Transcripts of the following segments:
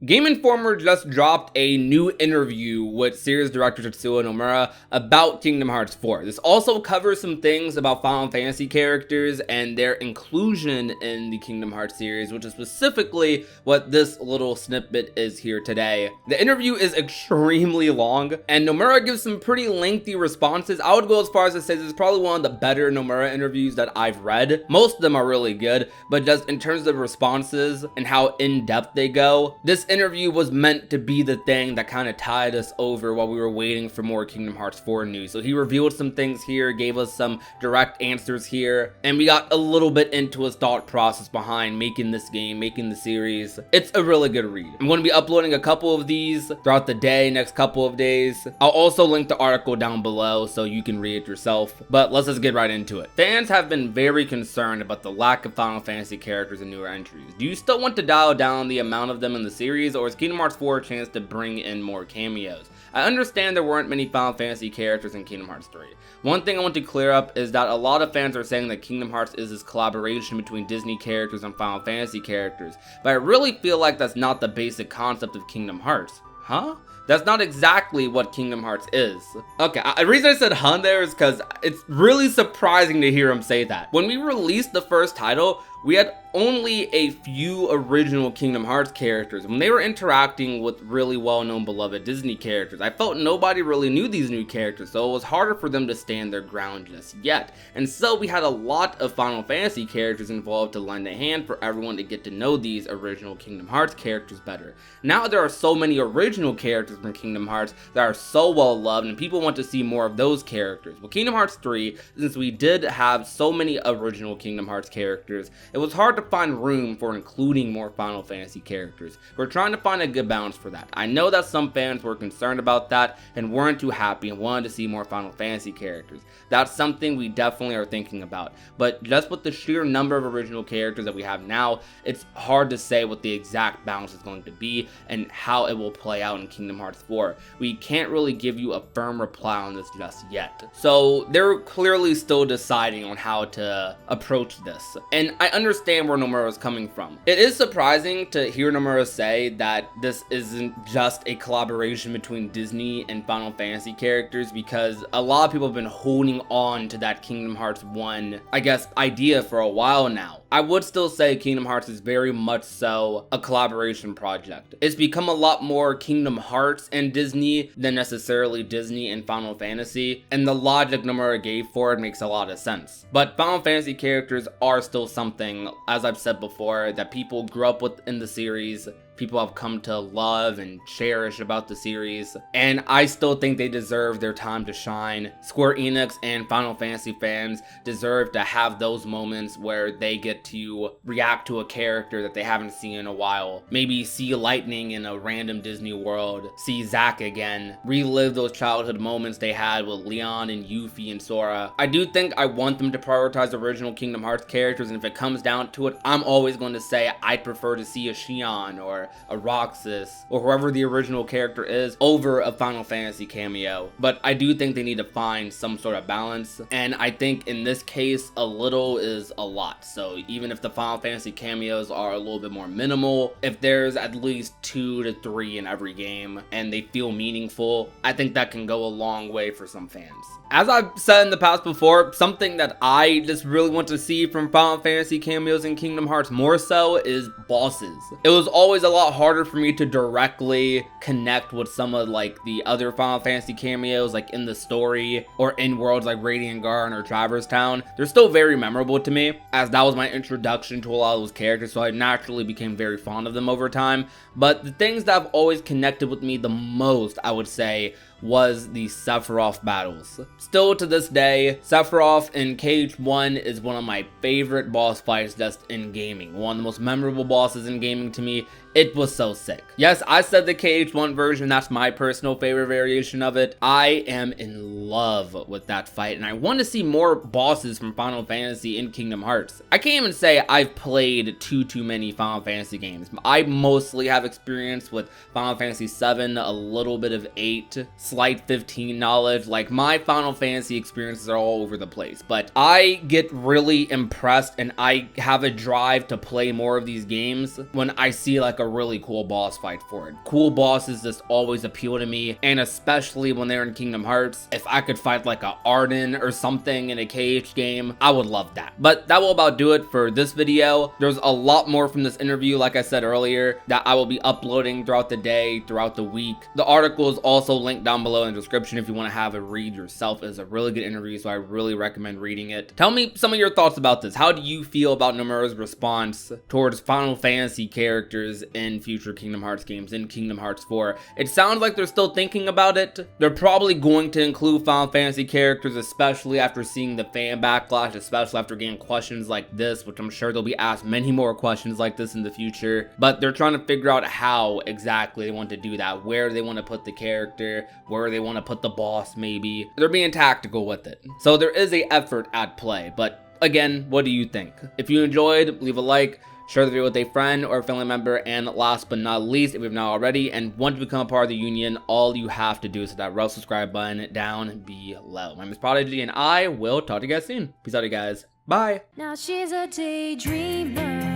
Game Informer just dropped a new interview with series director Tetsuya Nomura about Kingdom Hearts 4. This also covers some things about Final Fantasy characters and their inclusion in the Kingdom Hearts series, which is specifically what this little snippet is here today. The interview is extremely long, and Nomura gives some pretty lengthy responses. I would go as far as to say this is probably one of the better Nomura interviews that I've read. Most of them are really good, but just in terms of responses and how in-depth they go, this interview was meant to be the thing that kind of tied us over while we were waiting for more Kingdom Hearts 4 news. So he revealed some things here, gave us some direct answers here, and we got a little bit into his thought process behind making this game, making the series. It's a really good read. I'm going to be uploading a couple of these throughout the day, next couple of days. I'll also link the article down below so you can read it yourself, but let's just get right into it. Fans have been very concerned about the lack of Final Fantasy characters in newer entries. Do you still want to dial down the amount of them in the series, or is Kingdom Hearts 4 a chance to bring in more cameos? I understand there weren't many Final Fantasy characters in Kingdom Hearts 3. One thing I want to clear up is that a lot of fans are saying that Kingdom Hearts is this collaboration between Disney characters and Final Fantasy characters, but I really feel like that's not the basic concept of Kingdom Hearts. Huh? That's not exactly what Kingdom Hearts is. Okay, the reason I said huh there is because it's really surprising to hear him say that. When we released the first title, we had only a few original Kingdom Hearts characters. When they were interacting with really well-known beloved Disney characters, I felt nobody really knew these new characters, so it was harder for them to stand their ground just yet. And so we had a lot of Final Fantasy characters involved to lend a hand for everyone to get to know these original Kingdom Hearts characters better. Now there are so many original characters from Kingdom Hearts that are so well loved, and people want to see more of those characters. With Kingdom Hearts 3, since we did have so many original Kingdom Hearts characters, it was hard to find room for including more Final Fantasy characters. We're trying to find a good balance for that. I know that some fans were concerned about that and weren't too happy and wanted to see more Final Fantasy characters. That's something we definitely are thinking about, but just with the sheer number of original characters that we have now, it's hard to say what the exact balance is going to be and how it will play out in Kingdom Hearts 4. We can't really give you a firm reply on this just yet. So they're clearly still deciding on how to approach this, and I understand where Nomura is coming from. It is surprising to hear Nomura say that this isn't just a collaboration between Disney and Final Fantasy characters, because a lot of people have been holding on to that Kingdom Hearts 1, I guess, idea for a while now. I would still say Kingdom Hearts is very much so a collaboration project. It's become a lot more Kingdom Hearts and Disney than necessarily Disney and Final Fantasy, and the logic Nomura gave for it makes a lot of sense. But Final Fantasy characters are still something, as I've said before, that people grew up with in the series, people have come to love and cherish about the series, and I still think they deserve their time to shine. Square Enix and Final Fantasy fans deserve to have those moments where they get to react to a character that they haven't seen in a while. Maybe see Lightning in a random Disney world, see Zack again, relive those childhood moments they had with Leon and Yuffie and Sora. I do think I want them to prioritize original Kingdom Hearts characters, and if it comes down to it, I'm always going to say I'd prefer to see a Xion or a Roxas or whoever the original character is over a Final Fantasy cameo. But I do think they need to find some sort of balance, and I think in this case a little is a lot. So even if the Final Fantasy cameos are a little bit more minimal, if there's at least 2 to 3 in every game and they feel meaningful, I think that can go a long way for some fans. As I've said in the past before, something that I just really want to see from Final Fantasy cameos in Kingdom Hearts more so is bosses. It was always a lot harder for me to directly connect with some of like the other Final Fantasy cameos, like in the story or in worlds like Radiant Garden or Traverse Town. They're still very memorable to me, as that was my introduction to a lot of those characters, so I naturally became very fond of them over time. But the things that have always connected with me the most, I would say, was the Sephiroth battles. Still to this day, Sephiroth in KH1 is one of my favorite boss fights just in gaming. One of the most memorable bosses in gaming to me. It was so sick. Yes, I said the KH1 version, that's my personal favorite variation of it. I am in love with that fight, and I want to see more bosses from Final Fantasy in Kingdom Hearts. I can't even say I've played too many Final Fantasy games. I mostly have experience with Final Fantasy 7, a little bit of 8, slight 15 knowledge. Like, my Final Fantasy experiences are all over the place, but I get really impressed and I have a drive to play more of these games when I see like a really cool boss fight for it. Cool bosses just always appeal to me, and especially when they're in Kingdom Hearts. If I could fight like a Arden or something in a KH game, I would love that. But that will about do it for this video. There's a lot more from this interview, like I said earlier, that I will be uploading throughout the day, throughout the week. The article is also linked down below in the description if you want to have a read yourself. It's a really good interview, so I really recommend reading it. Tell me some of your thoughts about this. How do you feel about Nomura's response towards Final Fantasy characters in future Kingdom Hearts games, in Kingdom Hearts 4? It sounds like they're still thinking about it. They're probably going to include Final Fantasy characters, especially after seeing the fan backlash, especially after getting questions like this, which I'm sure they'll be asked many more questions like this in the future. But they're trying to figure out how exactly they want to do that, where they want to put the character, where they want to put the boss maybe. They're being tactical with it. So there is an effort at play, but again, what do you think? If you enjoyed, leave a like, share the video with a friend or a family member, and last but not least, if you've not already and want to become a part of the union, all you have to do is hit that red subscribe button down below. My name is Prodigy, and I will talk to you guys soon. Peace out, you guys. Bye. Now she's a daydreamer.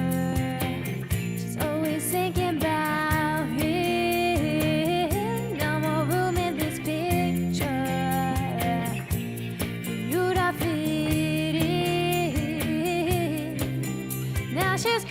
She's always thinking about him. No more room in this picture for you to fit in. Now she's